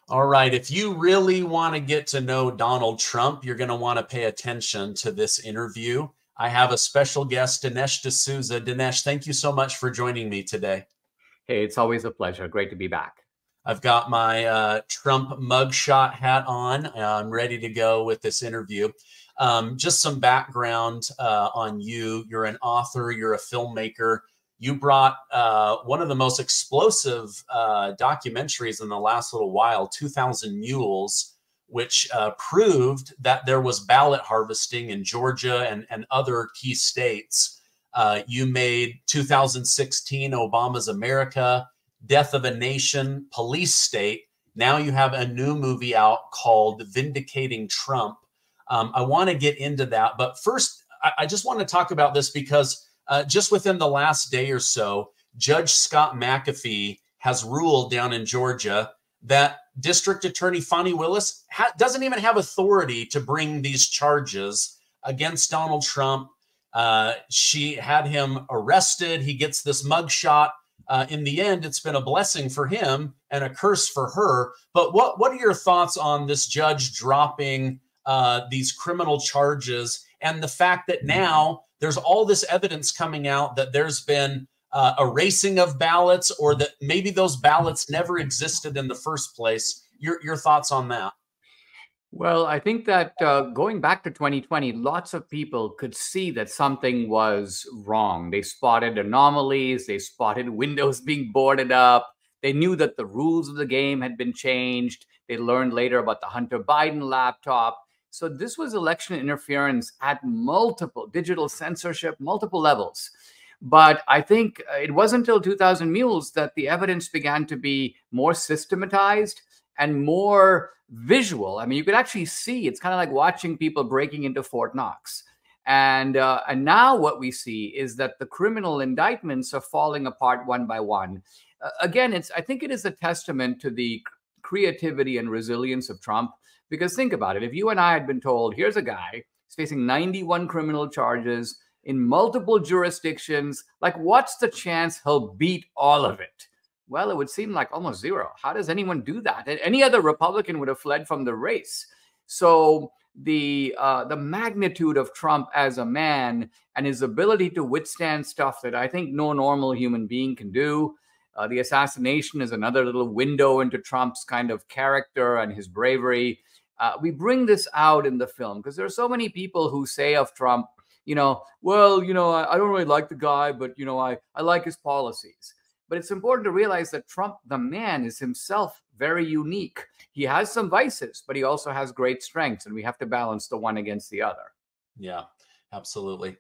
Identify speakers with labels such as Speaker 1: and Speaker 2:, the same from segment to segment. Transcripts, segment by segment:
Speaker 1: All right. If you really want to get to know Donald Trump, you're going to want to pay attention to this interview. I have a special guest, Dinesh D'Souza. Dinesh, thank you so much for joining me today.
Speaker 2: Hey, it's always a pleasure. Great to be back.
Speaker 1: I've got my Trump mugshot hat on. I'm ready to go with this interview. Just some background on you. You're an author. You're a filmmaker. You brought one of the most explosive documentaries in the last little while, 2000 Mules, which proved that there was ballot harvesting in Georgia and other key states. You made 2016 Obama's America, Death of a Nation, Police State. Now you have a new movie out called Vindicating Trump. I want to get into that. But first, I just want to talk about this because just within the last day or so, Judge Scott McAfee has ruled down in Georgia that District Attorney Fani Willis doesn't even have authority to bring these charges against Donald Trump. She had him arrested. He gets this mugshot. In the end, it's been a blessing for him and a curse for her. But what are your thoughts on this judge dropping these criminal charges and the fact that now there's all this evidence coming out that there's been erasing of ballots, or that maybe those ballots never existed in the first place? Your thoughts on that?
Speaker 2: Well, I think that going back to 2020, lots of people could see that something was wrong. They spotted anomalies. They spotted windows being boarded up. They knew that the rules of the game had been changed. They learned later about the Hunter Biden laptop. So this was election interference at multiple digital censorship, multiple levels. But I think it wasn't until 2000 Mules that the evidence began to be more systematized and more visual. I mean, you could actually see, it's kind of like watching people breaking into Fort Knox. And now what we see is that the criminal indictments are falling apart one by one. Again, I think it is a testament to the creativity and resilience of Trump. Because think about it. If you and I had been told, here's a guy, he's facing 91 criminal charges in multiple jurisdictions, like what's the chance he'll beat all of it? Well, it would seem like almost zero. How does anyone do that? Any other Republican would have fled from the race. So the magnitude of Trump as a man and his ability to withstand stuff that I think no normal human being can do. The assassination is another little window into Trump's kind of character and his bravery. We bring this out in the film because there are so many people who say of Trump, well, I don't really like the guy, but, I like his policies. But it's important to realize that Trump, the man, is himself very unique. He has some vices, but he also has great strengths, and we have to balance the one against the other.
Speaker 1: Yeah, absolutely.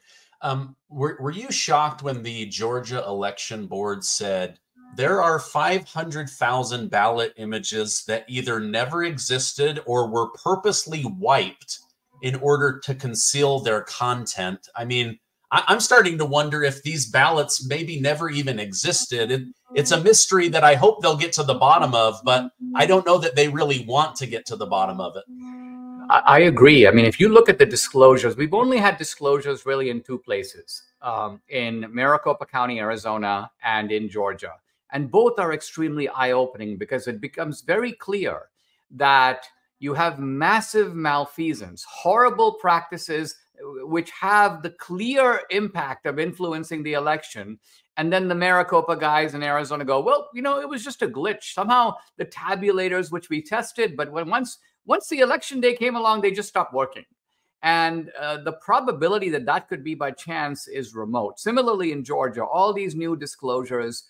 Speaker 1: Were you shocked when the Georgia Election Board said there are 500,000 ballot images that either never existed or were purposely wiped in order to conceal their content? I mean, I'm starting to wonder if these ballots maybe never even existed. It's a mystery that I hope they'll get to the bottom of, but I don't know that they really want to get to the bottom of it.
Speaker 2: I agree. I mean, if you look at the disclosures, we've only had disclosures really in two places, in Maricopa County, Arizona, and in Georgia. And both are extremely eye-opening because it becomes very clear that you have massive malfeasance, horrible practices which have the clear impact of influencing the election. And then the Maricopa guys in Arizona go, well, it was just a glitch. Somehow the tabulators, which we tested, but once the election day came along, they just stopped working. And the probability that that could be by chance is remote. Similarly, in Georgia, all these new disclosures,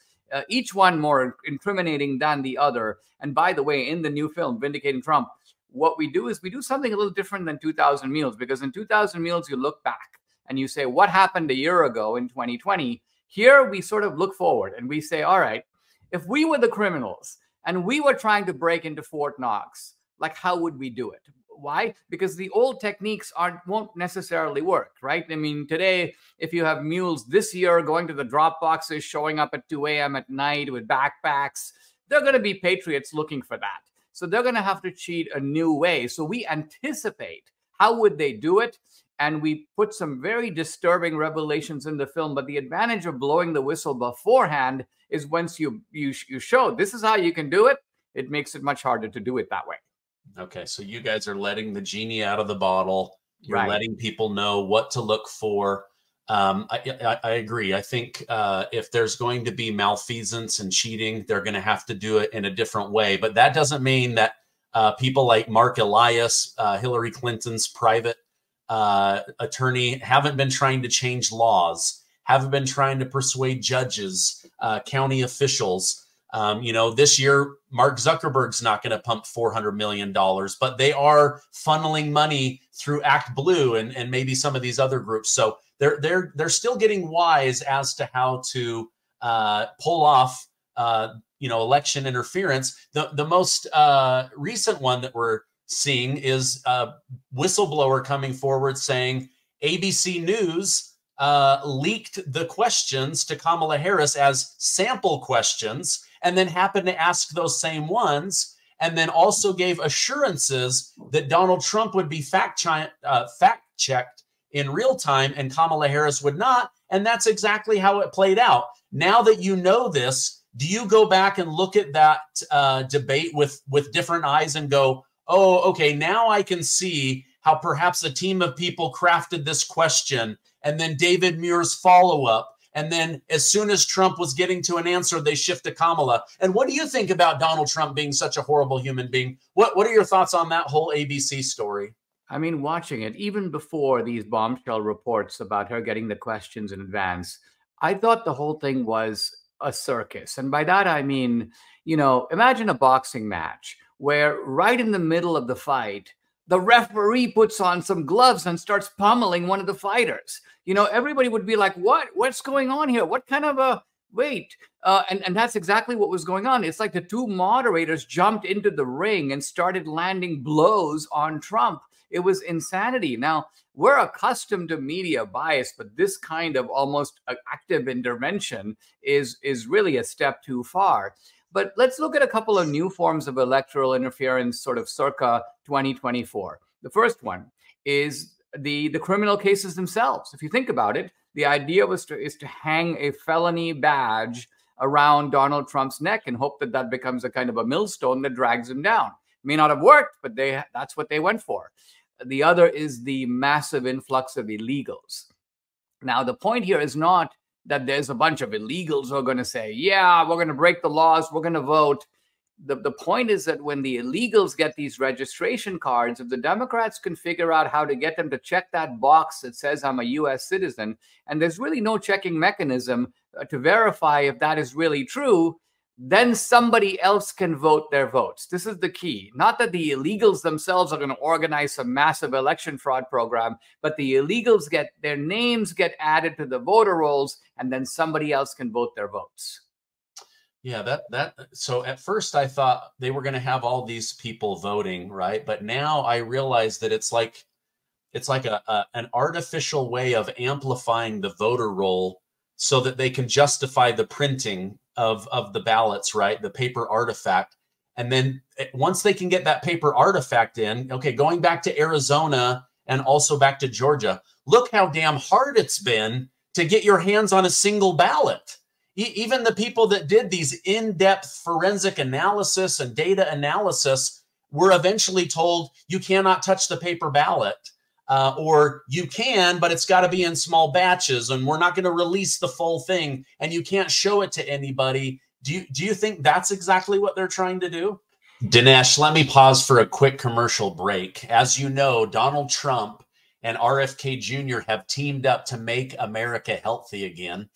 Speaker 2: each one more incriminating than the other. And by the way, in the new film, Vindicating Trump, what we do is we do something a little different than 2000 Mules, because in 2000 Mules, you look back and you say, what happened a year ago in 2020? Here, we sort of look forward and we say, all right, if we were the criminals and we were trying to break into Fort Knox, like, how would we do it? Why? Because the old techniques won't necessarily work, right? I mean, today, if you have mules this year going to the drop boxes, showing up at 2 a.m. at night with backpacks, they're going to be patriots looking for that. So they're going to have to cheat a new way. So we anticipate how would they do it. And we put some very disturbing revelations in the film. But the advantage of blowing the whistle beforehand is once you show this is how you can do it. it makes it much harder to do it that way.
Speaker 1: Okay, so you guys are letting the genie out of the bottle. You're
Speaker 2: Right.
Speaker 1: letting people know what to look for. I agree. I think if there's going to be malfeasance and cheating, they're going to have to do it in a different way. But that doesn't mean that people like Mark Elias, Hillary Clinton's private attorney, haven't been trying to change laws, haven't been trying to persuade judges, county officials. This year, Mark Zuckerberg's not going to pump $400 million, but they are funneling money through Act Blue and maybe some of these other groups. So they're still getting wise as to how to pull off, election interference. The most recent one that we're seeing is a whistleblower coming forward saying ABC News leaked the questions to Kamala Harris as sample questions, and then happened to ask those same ones, and then also gave assurances that Donald Trump would be fact-checked in real time and Kamala Harris would not. And that's exactly how it played out. Now that you know this, do you go back and look at that debate with different eyes and go, oh, okay, now I can see how perhaps a team of people crafted this question, and then David Muir's follow-up, and then as soon as Trump was getting to an answer, they shift to Kamala. And what do you think about Donald Trump being such a horrible human being? What are your thoughts on that whole ABC story?
Speaker 2: I mean, watching it, even before these bombshell reports about her getting the questions in advance, I thought the whole thing was a circus. And by that, I mean, imagine a boxing match where right in the middle of the fight, the referee puts on some gloves and starts pummeling one of the fighters. Everybody would be like, what's going on here? What kind of a wait? And that's exactly what was going on. It's like the two moderators jumped into the ring and started landing blows on Trump. It was insanity. Now, we're accustomed to media bias, but this kind of almost active intervention is really a step too far. But let's look at a couple of new forms of electoral interference sort of circa 2024. The first one is the criminal cases themselves. If you think about it, the idea is to hang a felony badge around Donald Trump's neck and hope that becomes a kind of a millstone that drags him down. May not have worked, but that's what they went for. The other is the massive influx of illegals. Now, the point here is not that there's a bunch of illegals who are going to say, yeah, we're going to break the laws, we're going to vote. The point is that when the illegals get these registration cards, if the Democrats can figure out how to get them to check that box that says I'm a U.S. citizen, and there's really no checking mechanism to verify if that is really true, then somebody else can vote their votes. This is the key. Not that the illegals themselves are going to organize some massive election fraud program, but the illegals their names get added to the voter rolls, and then somebody else can vote their votes.
Speaker 1: Yeah, so at first I thought they were going to have all these people voting, right? But now I realize that it's like an artificial way of amplifying the voter roll so that they can justify the printing of the ballots, right? The paper artifact. And then once they can get that paper artifact in, okay, going back to Arizona and also back to Georgia, look how damn hard it's been to get your hands on a single ballot. Even the people that did these in-depth forensic analysis and data analysis were eventually told you cannot touch the paper ballot. Or you can, but it's got to be in small batches, and we're not going to release the full thing, and you can't show it to anybody. Do you think that's exactly what they're trying to do? Dinesh, let me pause for a quick commercial break. As you know, Donald Trump and RFK Jr. have teamed up to make America healthy again.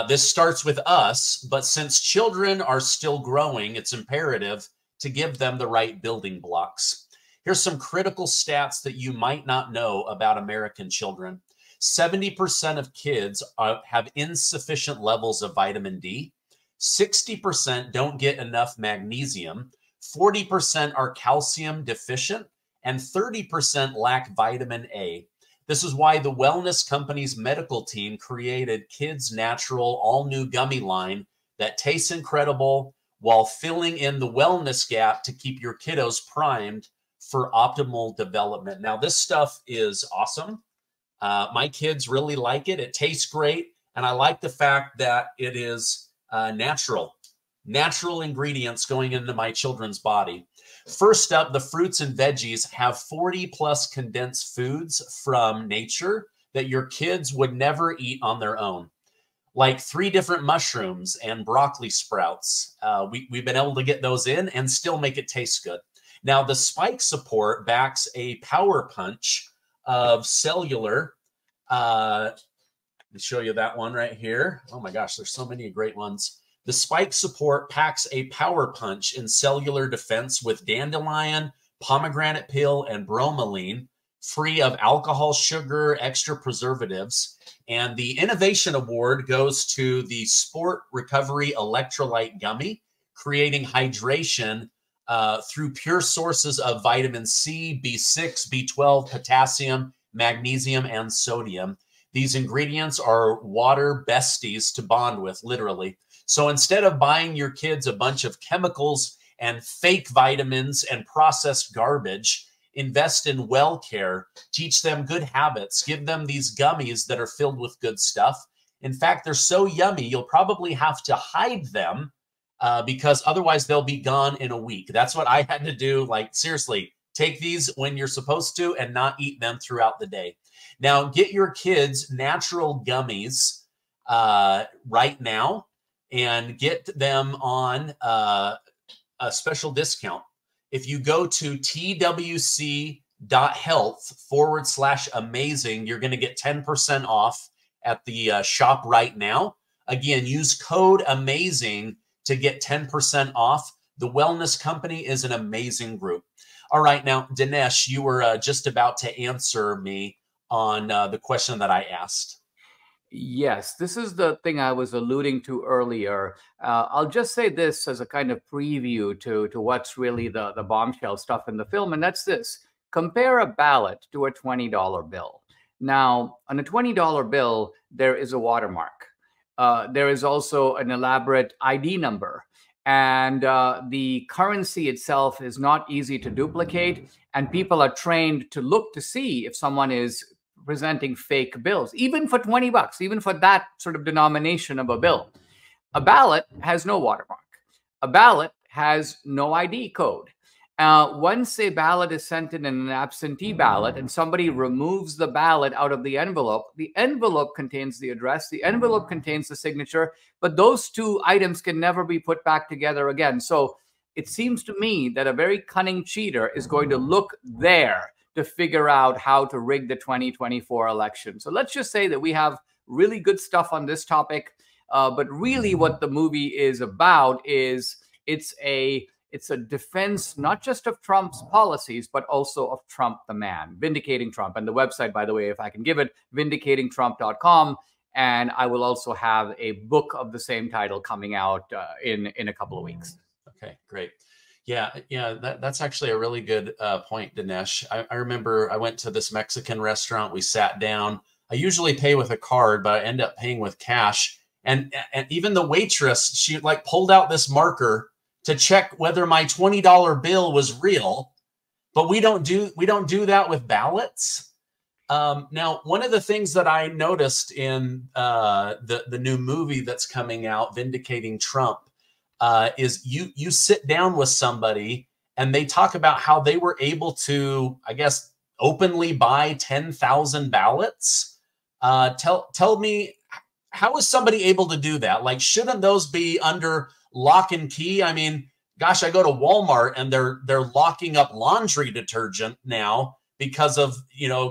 Speaker 1: This starts with us, but since children are still growing, it's imperative to give them the right building blocks. Here's some critical stats that you might not know about American children. 70% of kids have insufficient levels of vitamin D. 60% don't get enough magnesium. 40% are calcium deficient, and 30% lack vitamin A. This is why the wellness company's medical team created Kids Natural all-new gummy line that tastes incredible while filling in the wellness gap to keep your kiddos primed for optimal development. Now, this stuff is awesome. My kids really like it. It tastes great. And I like the fact that it is natural. natural ingredients going into my children's body. First up, the fruits and veggies have 40 plus condensed foods from nature that your kids would never eat on their own, like 3 different mushrooms and broccoli sprouts. We've been able to get those in and still make it taste good. Now, the spike support backs a power punch of cellular. Let me show you that one right here. Oh my gosh, there's so many great ones. The spike support packs a power punch in cellular defense with dandelion, pomegranate peel, and bromelain, free of alcohol, sugar, extra preservatives. And the Innovation Award goes to the Sport Recovery Electrolyte Gummy, creating hydration through pure sources of vitamin C, B6, B12, potassium, magnesium, and sodium. These ingredients are water besties to bond with, literally. So instead of buying your kids a bunch of chemicals and fake vitamins and processed garbage, invest in well care, teach them good habits, give them these gummies that are filled with good stuff. In fact, they're so yummy, you'll probably have to hide them because otherwise they'll be gone in a week. That's what I had to do. Like, seriously, take these when you're supposed to and not eat them throughout the day. Now, get your kids natural gummies right now and get them on a special discount. If you go to twc.health/amazing, you're going to get 10% off at the shop right now. Again, use code AMAZING to get 10% off. The Wellness Company is an amazing group. All right, now, Dinesh, you were just about to answer me on the question that I asked.
Speaker 2: Yes, this is the thing I was alluding to earlier. I'll just say this as a kind of preview to what's really the bombshell stuff in the film, and that's this. Compare a ballot to a $20 bill. Now, on a $20 bill, there is a watermark. There is also an elaborate ID number. And the currency itself is not easy to duplicate. And people are trained to look to see if someone is presenting fake bills, even for 20 bucks, even for that sort of denomination of a bill. A ballot has no watermark. A ballot has no ID code. Once a ballot is sent in an absentee ballot and somebody removes the ballot out of the envelope contains the address, the envelope contains the signature, but those two items can never be put back together again. So it seems to me that a very cunning cheater is going to look there to figure out how to rig the 2024 election. So let's just say that we have really good stuff on this topic, but really what the movie is about is it's a defense not just of Trump's policies, but also of Trump the man, Vindicating Trump. And the website, by the way, if I can give it, vindicatingtrump.com. And I will also have a book of the same title coming out in a couple of weeks.
Speaker 1: Okay, great. Yeah, that's actually a really good point, Dinesh. I remember I went to this Mexican restaurant. We sat down. I usually pay with a card, but I end up paying with cash. And even the waitress, she like pulled out this marker to check whether my $20 bill was real. But we don't do that with ballots. Now, one of the things that I noticed in the new movie that's coming out, Vindicating Trump, is you sit down with somebody and they talk about how they were able to, I guess, openly buy 10,000 ballots. Tell me, how is somebody able to do that? Like, shouldn't those be under lock and key? I mean, gosh, I go to Walmart and they're locking up laundry detergent now because of,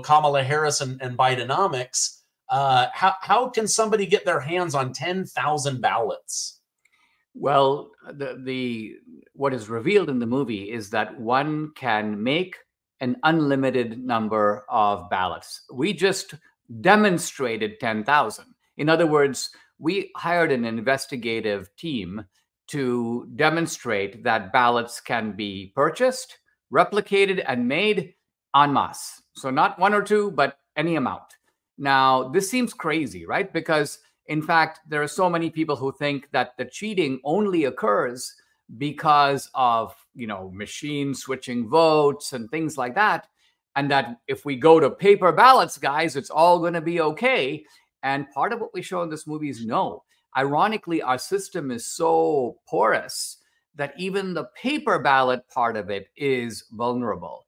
Speaker 1: Kamala Harris and Bidenomics. How can somebody get their hands on 10,000 ballots?
Speaker 2: Well, what is revealed in the movie is that one can make an unlimited number of ballots. We just demonstrated 10,000. In other words, we hired an investigative team to demonstrate that ballots can be purchased, replicated, and made en masse. So not one or two, but any amount. Now, this seems crazy, right? Because in fact, there are so many people who think that the cheating only occurs because of, machines switching votes and things like that. And that if we go to paper ballots, guys, it's all going to be okay. And part of what we show in this movie is no. ironically, our system is so porous that even the paper ballot part of it is vulnerable.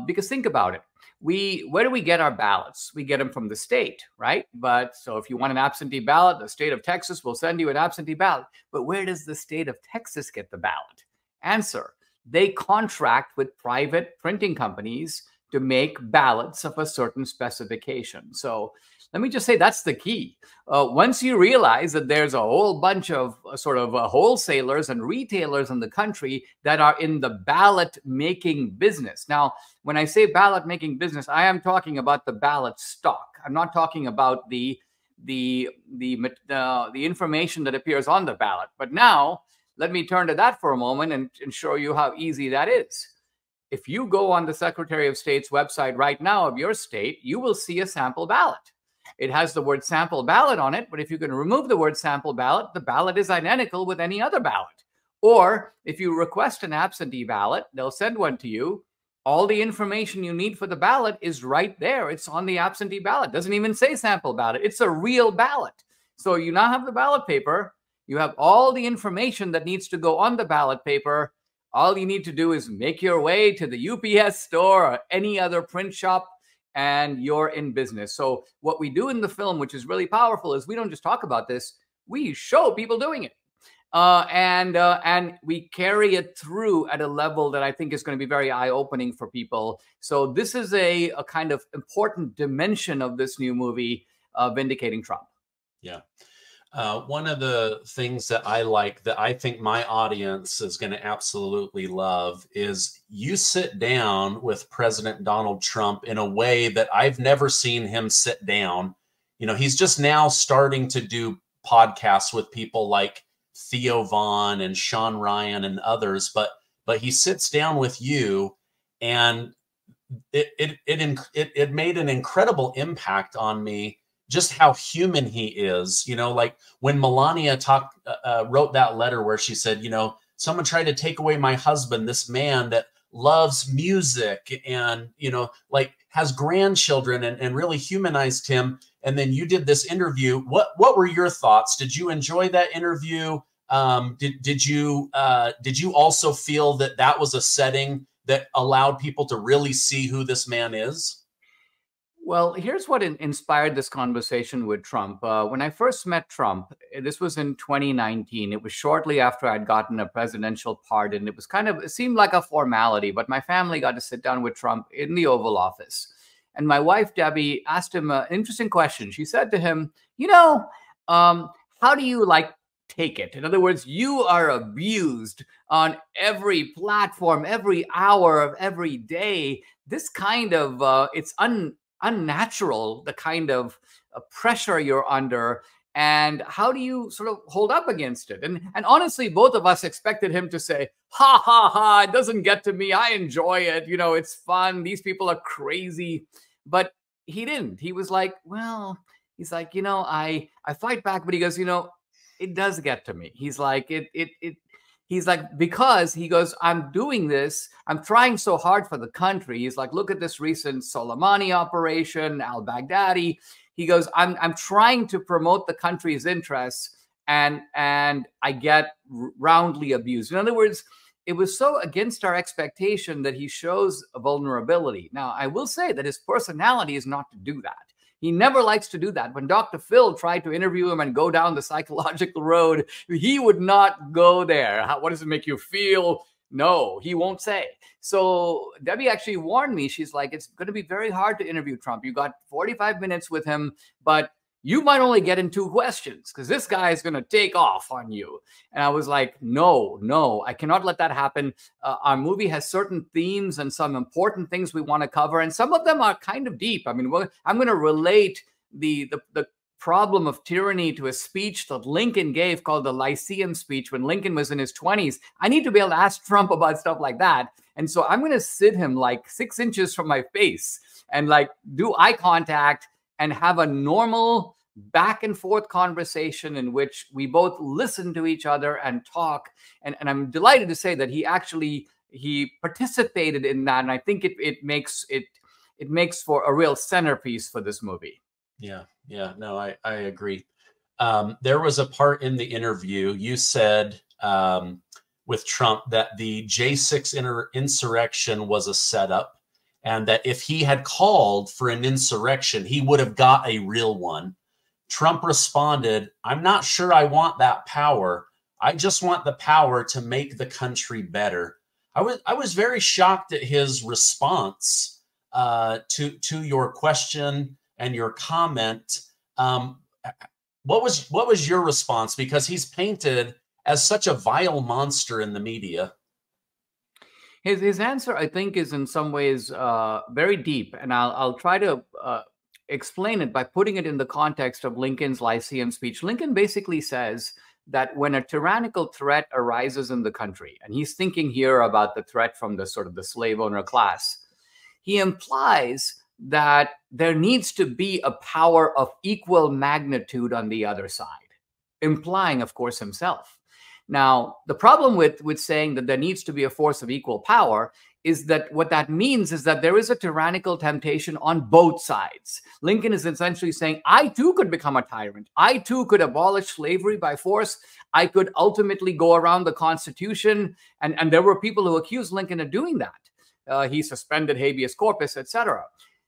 Speaker 2: Because think about it. Where do we get our ballots? We get them from the state, right? But so if you want an absentee ballot, the state of Texas will send you an absentee ballot. But where does the state of Texas get the ballot? Answer: they contract with private printing companies to make ballots of a certain specification. So let me just say that's the key. Once you realize that there's a whole bunch of wholesalers and retailers in the country that are in the ballot making business. Now, when I say ballot making business, I am talking about the ballot stock. I'm not talking about the information that appears on the ballot. But now let me turn to that for a moment and show you how easy that is. If you go on the Secretary of State's website right now of your state, you will see a sample ballot. It has the word sample ballot on it, but if you can remove the word sample ballot, the ballot is identical with any other ballot. Or if you request an absentee ballot, they'll send one to you. All the information you need for the ballot is right there. It's on the absentee ballot. It doesn't even say sample ballot. It's a real ballot. So you now have the ballot paper. You have all the information that needs to go on the ballot paper. All you need to do is make your way to the UPS store or any other print shop, and you're in business. So what we do in the film, which is really powerful, is we don't just talk about this, we show people doing it. And we carry it through at a level that I think is going to be very eye-opening for people. So this is a kind of important dimension of this new movie, Vindicating Trump.
Speaker 1: Yeah. One of the things that I like that I think my audience is going to absolutely love is you sit down with President Donald Trump in a way that I've never seen him sit down. You know, he's just now starting to do podcasts with people like Theo Vaughn and Sean Ryan and others, but he sits down with you, and it made an incredible impact on me. Just how human he is, you know, like when Melania wrote that letter where she said, you know, someone tried to take away my husband, this man that loves music and, you know, like has grandchildren, and really humanized him. And then you did this interview. What were your thoughts? Did you enjoy that interview? Did you also feel that was a setting that allowed people to really see who this man is?
Speaker 2: Well, here's what inspired this conversation with Trump. When I first met Trump, this was in 2019. It was shortly after I'd gotten a presidential pardon. It seemed like a formality, but my family got to sit down with Trump in the Oval Office. And my wife, Debbie, asked him an interesting question. She said to him, you know, how do you take it? In other words, you are abused on every platform, every hour of every day. This kind of, it's unnatural, the kind of pressure you're under, and how do you sort of hold up against it? And honestly, both of us expected him to say, ha ha ha, it doesn't get to me, I enjoy it, you know, it's fun, these people are crazy. But he didn't. He was like, well, he's like, you know, I fight back, but he goes, you know, it does get to me. He's like, he's like, because he goes, I'm doing this, I'm trying so hard for the country. He's like, look at this recent Soleimani operation, al-Baghdadi. He goes, I'm trying to promote the country's interests, and I get roundly abused. In other words, it was so against our expectation that he shows a vulnerability. Now, I will say that his personality is not to do that. He never likes to do that. When Dr. Phil tried to interview him and go down the psychological road, he would not go there. What does it make you feel? No, he won't say. So Debbie actually warned me. She's like, it's going to be very hard to interview Trump. You got 45 minutes with him, but you might only get in 2 questions because this guy is going to take off on you. And I was like, no, I cannot let that happen. Our movie has certain themes and some important things we want to cover. And some of them are kind of deep. I mean, I'm going to relate the problem of tyranny to a speech that Lincoln gave called the Lyceum speech when Lincoln was in his 20s. I need to be able to ask Trump about stuff like that. And so I'm going to sit him like 6 inches from my face and like do eye contact and have a normal back and forth conversation in which we both listen to each other and talk. And I'm delighted to say that he participated in that. And I think it makes for a real centerpiece for this movie.
Speaker 1: Yeah. No, I agree. There was a part in the interview you said with Trump that the J6 insurrection was a setup, and that if he had called for an insurrection, he would have got a real one. Trump responded, "I'm not sure I want that power. I just want the power to make the country better." I was very shocked at his response to your question and your comment. What was your response? Because he's painted as such a vile monster in the media.
Speaker 2: His answer, I think, is in some ways very deep, and I'll try to explain it by putting it in the context of Lincoln's Lyceum speech. Lincoln basically says that when a tyrannical threat arises in the country, and he's thinking here about the threat from the sort of the slave owner class, he implies that there needs to be a power of equal magnitude on the other side, implying, of course, himself. Now, the problem with saying that there needs to be a force of equal power is that what that means is that there is a tyrannical temptation on both sides. Lincoln is essentially saying, I too could become a tyrant. I too could abolish slavery by force. I could ultimately go around the Constitution. And there were people who accused Lincoln of doing that. He suspended habeas corpus, etc.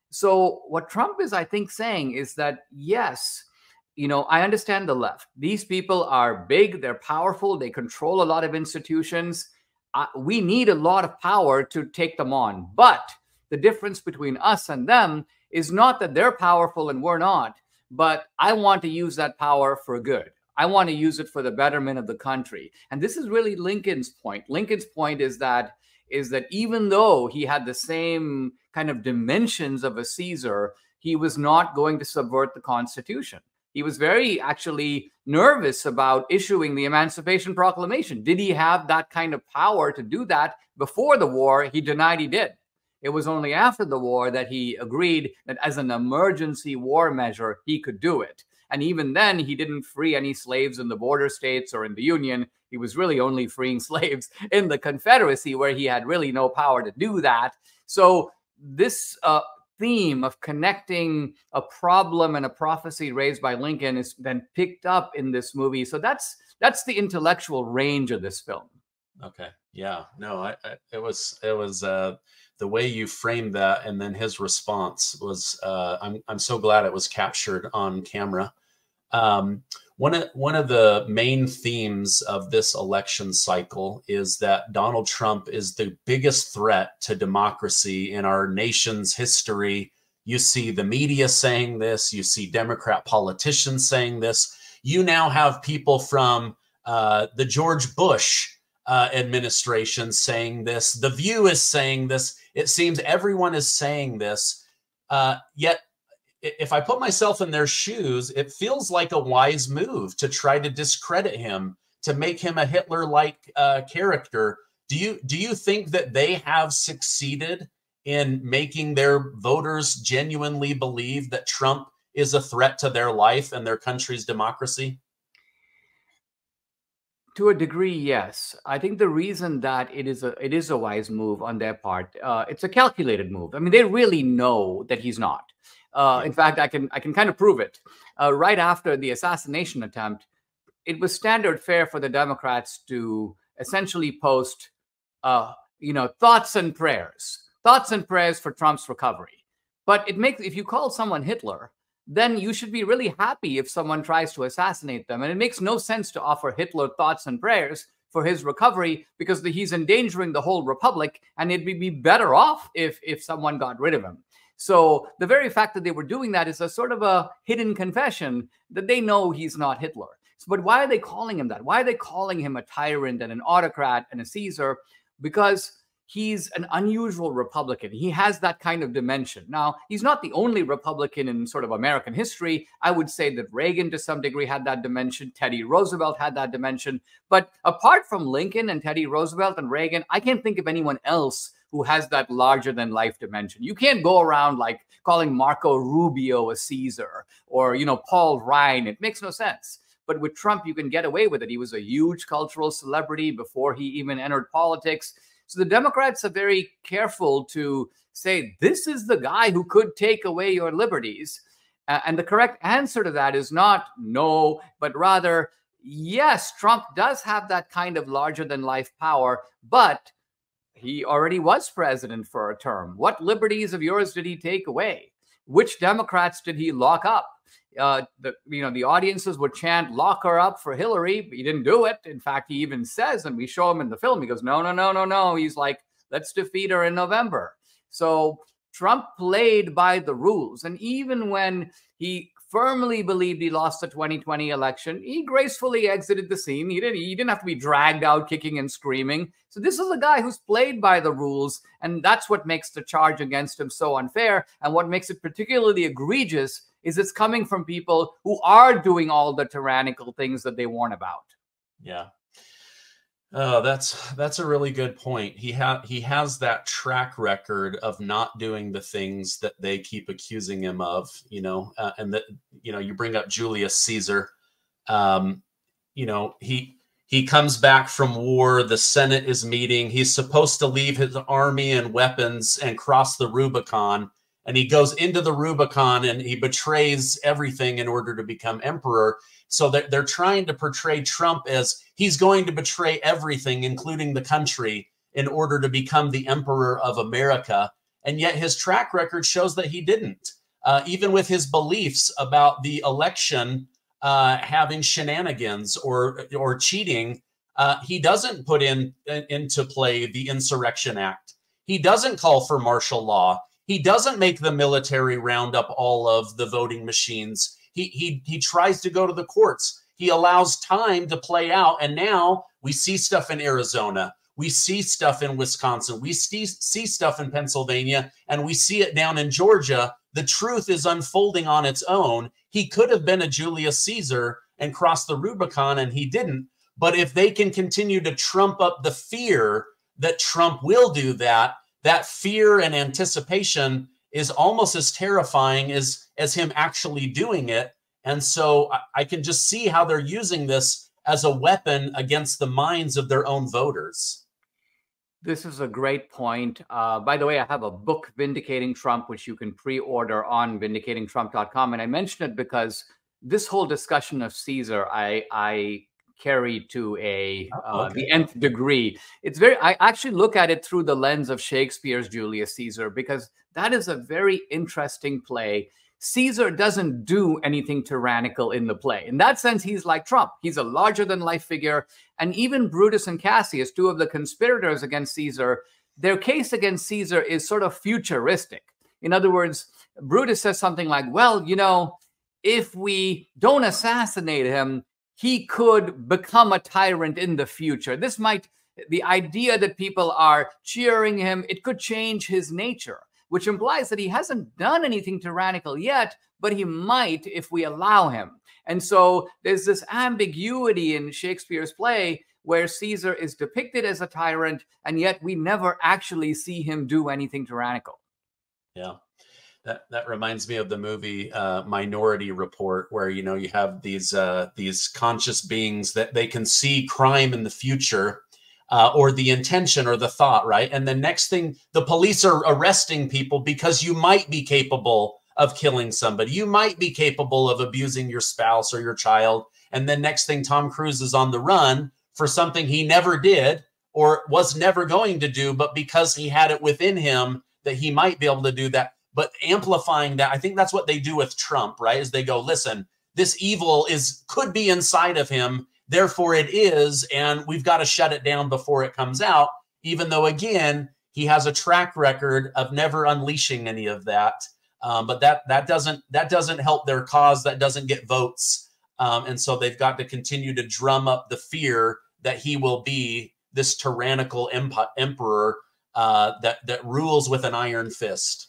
Speaker 2: So what Trump is, I think, saying is that, yes, I understand the left. These people are big, they're powerful, they control a lot of institutions. We need a lot of power to take them on. But the difference between us and them is not that they're powerful and we're not, but I want to use that power for good. I want to use it for the betterment of the country. And this is really Lincoln's point. Lincoln's point is that even though he had the same kind of dimensions of a Caesar, he was not going to subvert the Constitution. He was very actually nervous about issuing the Emancipation Proclamation. Did he have that kind of power to do that before the war? He denied he did. It was only after the war that he agreed that as an emergency war measure, he could do it. And even then, he didn't free any slaves in the border states or in the Union. He was really only freeing slaves in the Confederacy, where he had really no power to do that. So this theme of connecting a problem and a prophecy raised by Lincoln is then picked up in this movie. So that's the intellectual range of this film.
Speaker 1: Okay. Yeah. No, it was the way you framed that, and then his response was, I'm so glad it was captured on camera. One of the main themes of this election cycle is that Donald Trump is the biggest threat to democracy in our nation's history. You see the media saying this. You see Democrat politicians saying this. You now have people from the George Bush administration saying this. The View is saying this. It seems everyone is saying this. Yet, if I put myself in their shoes, it feels like a wise move to try to discredit him, to make him a Hitler-like character. Do you think that they have succeeded in making their voters genuinely believe that Trump is a threat to their life and their country's democracy?
Speaker 2: To a degree, yes. I think the reason that it is a wise move on their part, it's a calculated move. I mean, they really know that he's not. In fact, I can kind of prove it. Right after the assassination attempt, it was standard fare for the Democrats to essentially post, thoughts and prayers for Trump's recovery. But if you call someone Hitler, then you should be really happy if someone tries to assassinate them. And it makes no sense to offer Hitler thoughts and prayers for his recovery, because he's endangering the whole republic, and it'd be better off if someone got rid of him. So the very fact that they were doing that is a sort of a hidden confession that they know he's not Hitler. But why are they calling him that? Why are they calling him a tyrant and an autocrat and a Caesar? Because he's an unusual Republican. He has that kind of dimension. Now, he's not the only Republican in sort of American history. I would say that Reagan, to some degree, had that dimension. Teddy Roosevelt had that dimension. But apart from Lincoln and Teddy Roosevelt and Reagan, I can't think of anyone else who has that larger-than-life dimension. You can't go around like calling Marco Rubio a Caesar or, Paul Ryan. It makes no sense. But with Trump, you can get away with it. He was a huge cultural celebrity before he even entered politics. So the Democrats are very careful to say, this is the guy who could take away your liberties. And the correct answer to that is not no, but rather, yes, Trump does have that kind of larger than life power, but he already was president for a term. What liberties of yours did he take away? Which Democrats did he lock up? The audiences would chant, lock her up for Hillary, but he didn't do it. In fact, he even says, and we show him in the film, he goes, no, no, no, no, no. He's like, let's defeat her in November. So Trump played by the rules. And even when he firmly believed he lost the 2020 election, he gracefully exited the scene. He didn't have to be dragged out kicking and screaming. So this is a guy who's played by the rules, and that's what makes the charge against him so unfair. And what makes it particularly egregious is it's coming from people who are doing all the tyrannical things that they warn about.
Speaker 1: Yeah. Oh, that's a really good point. He has that track record of not doing the things that they keep accusing him of, and that, you bring up Julius Caesar. He comes back from war. The Senate is meeting. He's supposed to leave his army and weapons and cross the Rubicon. And he goes into the Rubicon and he betrays everything in order to become emperor. So they're trying to portray Trump as he's going to betray everything, including the country, in order to become the emperor of America. And yet his track record shows that he didn't. Even with his beliefs about the election having shenanigans or cheating, he doesn't put into play the Insurrection Act. He doesn't call for martial law. He doesn't make the military round up all of the voting machines. He tries to go to the courts. He allows time to play out. And now we see stuff in Arizona. We see stuff in Wisconsin. We see stuff in Pennsylvania, and we see it down in Georgia. The truth is unfolding on its own. He could have been a Julius Caesar and crossed the Rubicon, and he didn't. But if they can continue to trump up the fear that Trump will do that, that fear and anticipation is almost as terrifying as him actually doing it. And so I can just see how they're using this as a weapon against the minds of their own voters.
Speaker 2: This is a great point. By the way, I have a book, Vindicating Trump, which you can pre-order on vindicatingtrump.com. And I mention it because this whole discussion of Caesar, I carry to the nth degree. I actually look at it through the lens of Shakespeare's Julius Caesar, because that is a very interesting play. Caesar doesn't do anything tyrannical in the play. In that sense, he's like Trump. He's a larger than life figure. And even Brutus and Cassius, two of the conspirators against Caesar, their case against Caesar is sort of futuristic. In other words, Brutus says something like, well, if we don't assassinate him, he could become a tyrant in the future. The idea that people are cheering him, it could change his nature, which implies that he hasn't done anything tyrannical yet, but he might if we allow him. And so there's this ambiguity in Shakespeare's play where Caesar is depicted as a tyrant, and yet we never actually see him do anything tyrannical.
Speaker 1: Yeah. That reminds me of the movie Minority Report, where you have these conscious beings that they can see crime in the future, or the intention or the thought, right? And the next thing, the police are arresting people because you might be capable of killing somebody. You might be capable of abusing your spouse or your child. And then next thing, Tom Cruise is on the run for something he never did or was never going to do, but because he had it within him that he might be able to do that. But amplifying that, I think that's what they do with Trump, right? Is they go, listen, this evil could be inside of him, therefore it is, and we've got to shut it down before it comes out, even though, again, he has a track record of never unleashing any of that. But that doesn't help their cause. That doesn't get votes. And so they've got to continue to drum up the fear that he will be this tyrannical emperor that rules with an iron fist.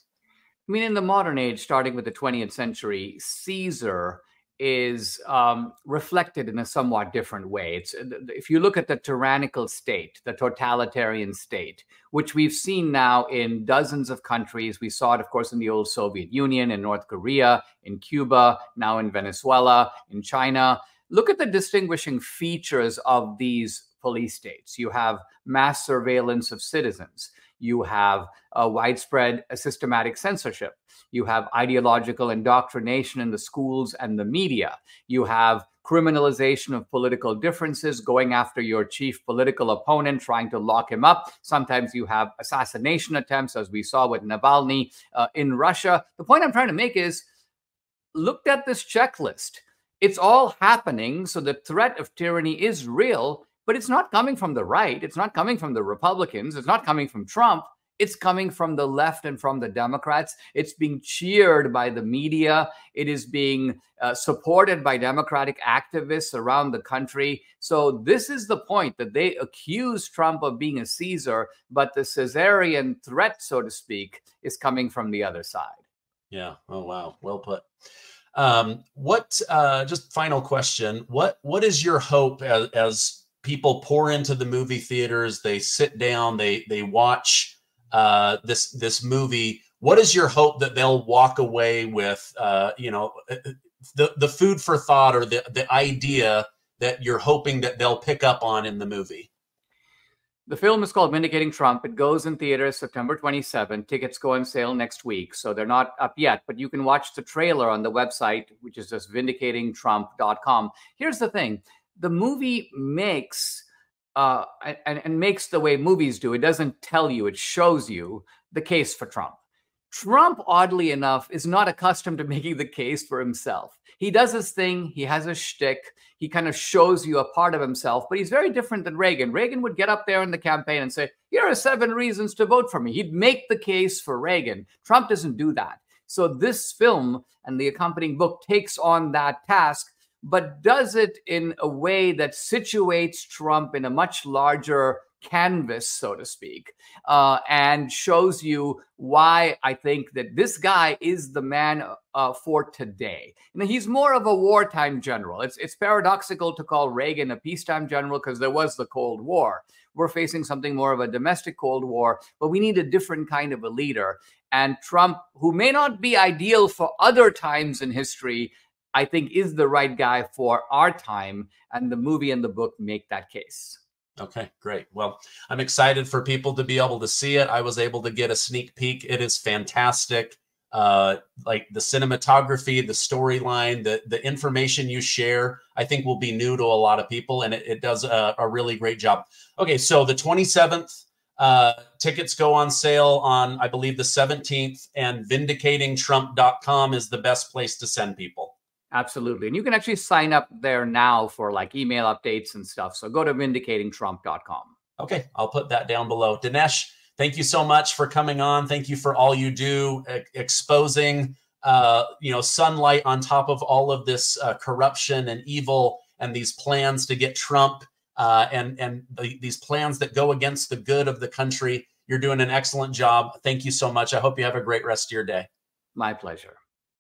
Speaker 2: I mean, in the modern age, starting with the 20th century, Caesar is reflected in a somewhat different way. If you look at the tyrannical state, the totalitarian state, which we've seen now in dozens of countries. We saw it, of course, in the old Soviet Union, in North Korea, in Cuba, now in Venezuela, in China. Look at the distinguishing features of these police states. You have mass surveillance of citizens. You have widespread systematic censorship. You have ideological indoctrination in the schools and the media. You have criminalization of political differences, going after your chief political opponent, trying to lock him up. Sometimes you have assassination attempts, as we saw with Navalny in Russia. The point I'm trying to make is, look at this checklist. It's all happening, so the threat of tyranny is real, but it's not coming from the right. It's not coming from the Republicans. It's not coming from Trump. It's coming from the left and from the Democrats. It's being cheered by the media. It is being supported by Democratic activists around the country. So this is the point, that they accuse Trump of being a Caesar, but the Caesarian threat, so to speak, is coming from the other side.
Speaker 1: Yeah. Oh, wow. Well put. Just final question. What is your hope as people pour into the movie theaters, they sit down, they watch this movie? What is your hope that they'll walk away with, the food for thought, or the idea that you're hoping that they'll pick up on in the movie?
Speaker 2: The film is called Vindicating Trump. It goes in theaters September 27. Tickets go on sale next week, so they're not up yet, but you can watch the trailer on the website, which is just vindicatingtrump.com. Here's the thing. The movie makes, and makes the way movies do. It doesn't tell you, it shows you the case for Trump. Trump, oddly enough, is not accustomed to making the case for himself. He does his thing. He has a shtick. He kind of shows you a part of himself, but he's very different than Reagan. Reagan would get up there in the campaign and say, here are 7 reasons to vote for me. He'd make the case for Reagan. Trump doesn't do that. So this film and the accompanying book takes on that task, but does it in a way that situates Trump in a much larger canvas, so to speak, and shows you why I think that this guy is the man for today. He's more of a wartime general. It's paradoxical to call Reagan a peacetime general because there was the Cold War. We're facing something more of a domestic Cold War, but we need a different kind of a leader. And Trump, who may not be ideal for other times in history, I think is the right guy for our time, and the movie and the book make that case.
Speaker 1: Okay, great. Well, I'm excited for people to be able to see it. I was able to get a sneak peek. It is fantastic. Like the cinematography, the storyline, the information you share, I think will be new to a lot of people, and it does a really great job. Okay, so the 27th, tickets go on sale on, I believe, the 17th, and vindicatingtrump.com is the best place to send people.
Speaker 2: Absolutely. And you can actually sign up there now for like email updates and stuff. So go to vindicatingtrump.com.
Speaker 1: Okay, I'll put that down below. Dinesh, thank you so much for coming on. Thank you for all you do, exposing, sunlight on top of all of this corruption and evil, and these plans to get Trump, and these plans that go against the good of the country. You're doing an excellent job. Thank you so much. I hope you have a great rest of your day.
Speaker 2: My pleasure.